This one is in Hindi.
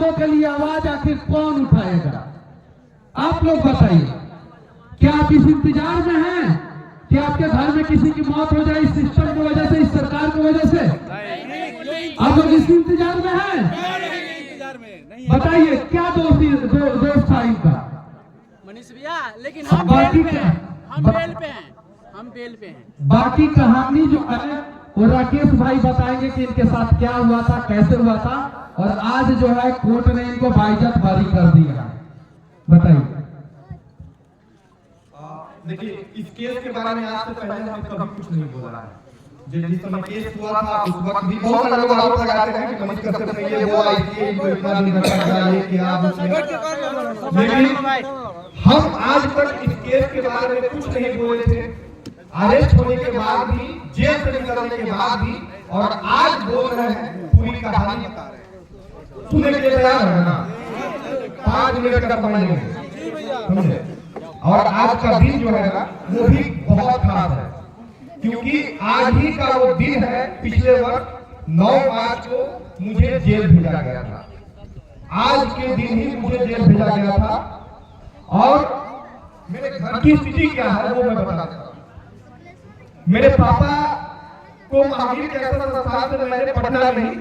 लोगों के लिए आवाज आखिर कौन उठाएगा? आप लोग बताइए, क्या आप इस इंतजार में हैं कि आपके घर में किसी की मौत हो जाए इस सिस्टम की वजह से, इस सरकार की वजह से? आप लोग इस इंतजार में हैं? बताइए क्या दोस्त था इनका? मनीष भैया, लेकिन हम बेल पे हैं, हम बेल पे हैं। बाकी कहानी जो है वो राकेश भाई बताएंगे कि इनके साथ क्या हुआ था, कैसे हुआ था, और आज जो है कोर्ट ने इनको बाइज्जत बरी कर दिया। बताइए। देखिए, इस केस के बारे में आज से पहले हमने कभी कुछ नहीं बोला है। जिस समय केस हुआ था उस वक्त भी बहुत सारे लोग आरोप लगाते हैं कि मनीष कश्यप ने ये हुआ, इसलिए इनको इतना दिन रखा, ये किया। लेकिन हम आज तक इस केस के बारे में कुछ नहीं बोले थे। अरेस्ट होने के बाद भी, जेल से निकलने के बाद भी, और आज बोल रहे हैं, पूरी कहानी बता रहे हैं। सुनने के लिए तैयार है ना? 5 मिनट का समय लेंगे, समझे? और आज का दिन जो है ना वो भी बहुत खास है, क्योंकि आज ही का वो दिन है। पिछले वर्ष 9 मार्च को मुझे जेल भेजा गया था। आज के दिन ही मुझे जेल भेजा गया था, और मेरे घर की स्थिति क्या है वो मैं बताता हूं। मेरे पापा को महावीर कैंसर संस्थान से मैंने पटना नहीं